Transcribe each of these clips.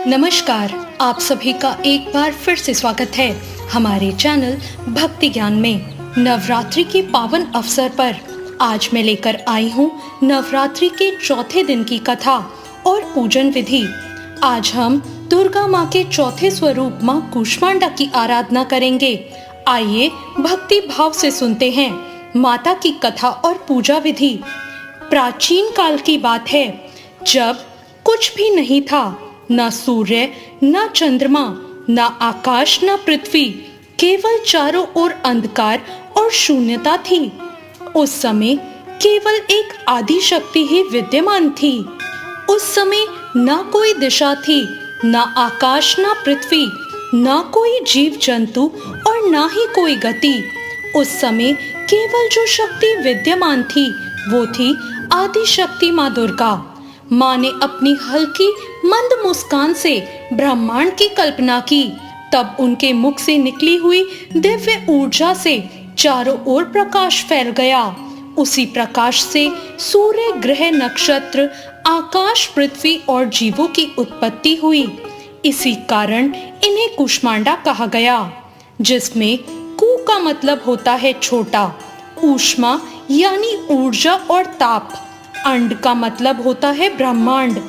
नमस्कार, आप सभी का एक बार फिर से स्वागत है हमारे चैनल भक्ति ज्ञान में। नवरात्रि के पावन अवसर पर आज मैं लेकर आई हूँ नवरात्रि के चौथे दिन की कथा और पूजन विधि। आज हम दुर्गा माँ के चौथे स्वरूप माँ कूष्मांडा की आराधना करेंगे। आइए भक्ति भाव से सुनते हैं माता की कथा और पूजा विधि। प्राचीन काल की बात है, जब कुछ भी नहीं था, न सूर्य, न चंद्रमा, न आकाश, न पृथ्वी, केवल चारों ओर अंधकार और शून्यता थी। उस समय केवल एक आदि शक्ति ही विद्यमान थी। उस समय न कोई दिशा थी, न आकाश, न पृथ्वी, न कोई जीव जंतु और न ही कोई गति। उस समय केवल जो शक्ति विद्यमान थी वो थी आदि शक्ति माँ दुर्गा। माँ ने अपनी हल्की मंद मुस्कान से ब्रह्मांड की कल्पना की। तब उनके मुख से निकली हुई दिव्य ऊर्जा से चारों ओर प्रकाश फैल गया। उसी प्रकाश से सूर्य, ग्रह, नक्षत्र, आकाश, पृथ्वी और जीवों की उत्पत्ति हुई। इसी कारण इन्हें कूष्मांडा कहा गया, जिसमें कू का मतलब होता है छोटा, ऊष्मा यानी ऊर्जा और ताप, अंड का मतलब होता है ब्रह्मांड।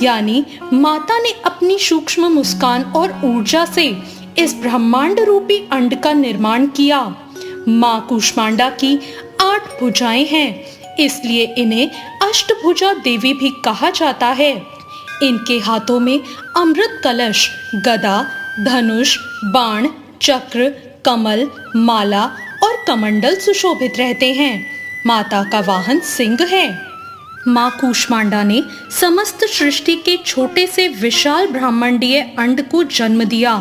यानी माता ने अपनी सूक्ष्म मुस्कान और ऊर्जा से इस ब्रह्मांड रूपी अंड का निर्माण किया। माँ कूष्मांडा की 8 भुजाएं हैं, इसलिए इन्हें अष्टभुजा देवी भी कहा जाता है। इनके हाथों में अमृत कलश, गदा, धनुष, बाण, चक्र, कमल, माला और कमंडल सुशोभित रहते हैं। माता का वाहन सिंह है। माँ कूष्मांडा ने समस्त सृष्टि के छोटे से विशाल ब्रह्मांडीय अंड को जन्म दिया।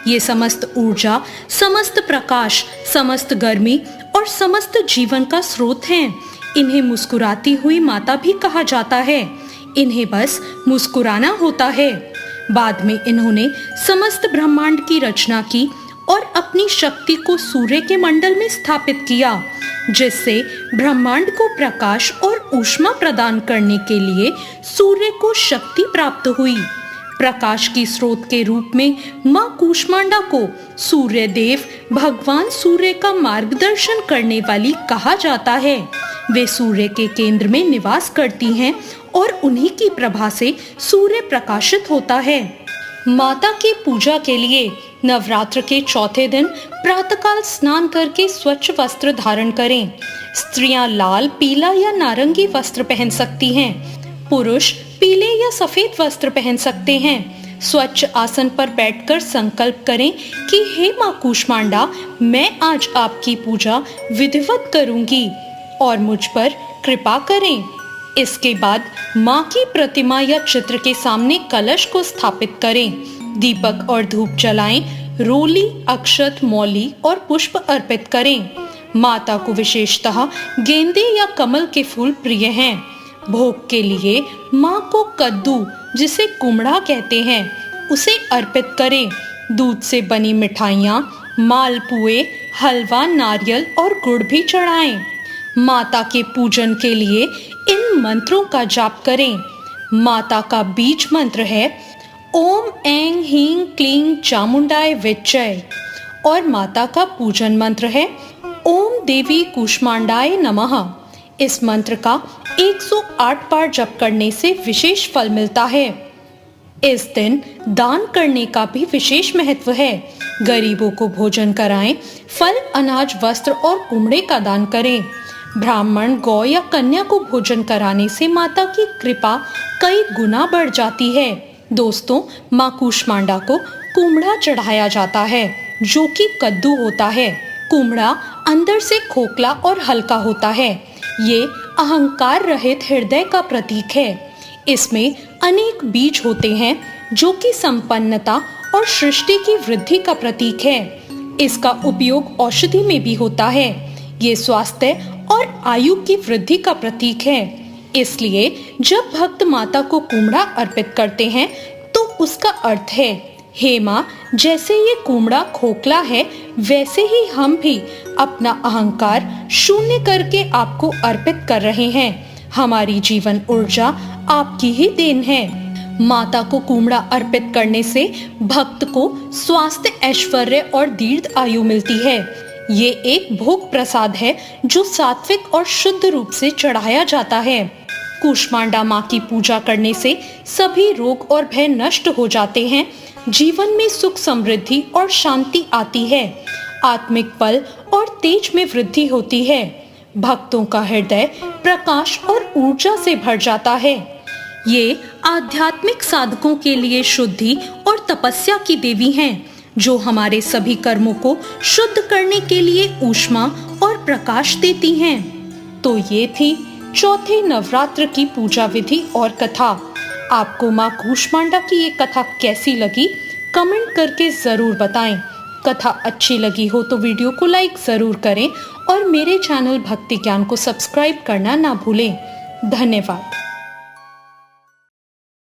ये समस्त ऊर्जा, समस्त प्रकाश, समस्त गर्मी और समस्त जीवन का स्रोत हैं। इन्हें मुस्कुराती हुई माता भी कहा जाता है। इन्हें बस मुस्कुराना होता है। बाद में इन्होंने समस्त ब्रह्मांड की रचना की और अपनी शक्ति को सूर्य के मंडल में स्थापित किया, जिससे ब्रह्मांड को प्रकाश और ऊष्मा प्रदान करने के लिए सूर्य को शक्ति प्राप्त हुई। प्रकाश की स्रोत के रूप में माँ कूष्मांडा को सूर्य देव, भगवान सूर्य का मार्गदर्शन करने वाली कहा जाता है। वे सूर्य के केंद्र में निवास करती हैं और उन्हीं की प्रभा से सूर्य प्रकाशित होता है। माता की पूजा के लिए नवरात्र के चौथे दिन प्रातःकाल स्नान करके स्वच्छ वस्त्र धारण करें। स्त्रियां लाल, पीला या नारंगी वस्त्र पहन सकती हैं। पुरुष पीले या सफेद वस्त्र पहन सकते हैं। स्वच्छ आसन पर बैठकर संकल्प करें कि हे माँ कूष्मांडा, मैं आज आपकी पूजा विधिवत करूंगी और मुझ पर कृपा करें। इसके बाद माँ की प्रतिमा या चित्र के सामने कलश को स्थापित करें। दीपक और धूप जलाएं, रोली, अक्षत, मौली और पुष्प अर्पित करें। माता को विशेषतः गेंदे या कमल के फूल प्रिय हैं। भोग के लिए माँ को कद्दू, जिसे कुमड़ा कहते हैं, उसे अर्पित करें। दूध से बनी मिठाइयाँ, मालपुए, हलवा, नारियल और गुड़ भी चढ़ाएं। माता के पूजन के लिए इन मंत्रों का जाप करें। माता का बीज मंत्र है ओम ऐं ह्रीं क्लीं चामुंडाय विच्चय और माता का पूजन मंत्र है ओम देवी कूष्मांडाय नमः। इस मंत्र का 108 बार जप करने से विशेष फल मिलता है। इस दिन दान करने का भी विशेष महत्व है। गरीबों को भोजन कराएं, फल, अनाज, वस्त्र और कुमड़े का दान करें। ब्राह्मण, गौ या कन्या को भोजन कराने से माता की कृपा कई गुना बढ़ जाती है। दोस्तों, माँ कूष्मांडा को कुमड़ा चढ़ाया जाता है, जो कि कद्दू होता है। कुमड़ा अंदर से खोखला और हल्का होता है। ये अहंकार रहित हृदय का प्रतीक है। इसमें अनेक बीज होते हैं, जो कि संपन्नता और सृष्टि की वृद्धि का प्रतीक है। इसका उपयोग औषधि में भी होता है। ये स्वास्थ्य और आयु की वृद्धि का प्रतीक है। इसलिए जब भक्त माता को कुमड़ा अर्पित करते हैं तो उसका अर्थ है, हे माँ, जैसे ये कुमड़ा खोखला है, वैसे ही हम भी अपना अहंकार शून्य करके आपको अर्पित कर रहे हैं। हमारी जीवन ऊर्जा आपकी ही देन है। माता को कुमड़ा अर्पित करने से भक्त को स्वास्थ्य, ऐश्वर्य और दीर्घ आयु मिलती है। ये एक भोग प्रसाद है जो सात्विक और शुद्ध रूप से चढ़ाया जाता है। कूष्मांडा माँ की पूजा करने से सभी रोग और भय नष्ट हो जाते हैं। जीवन में सुख, समृद्धि और शांति आती है। आत्मिक बल और तेज में वृद्धि होती है। भक्तों का हृदय प्रकाश और ऊर्जा से भर जाता है। ये आध्यात्मिक साधकों के लिए शुद्धि और तपस्या की देवी हैं, जो हमारे सभी कर्मों को शुद्ध करने के लिए ऊष्मा और प्रकाश देती हैं। तो ये थी चौथे नवरात्र की पूजा विधि और कथा। आपको माँ कूष्मांडा की ये कथा कैसी लगी, कमेंट करके जरूर बताएं। कथा अच्छी लगी हो तो वीडियो को लाइक जरूर करें और मेरे चैनल भक्ति ज्ञान को सब्सक्राइब करना ना भूलें। धन्यवाद।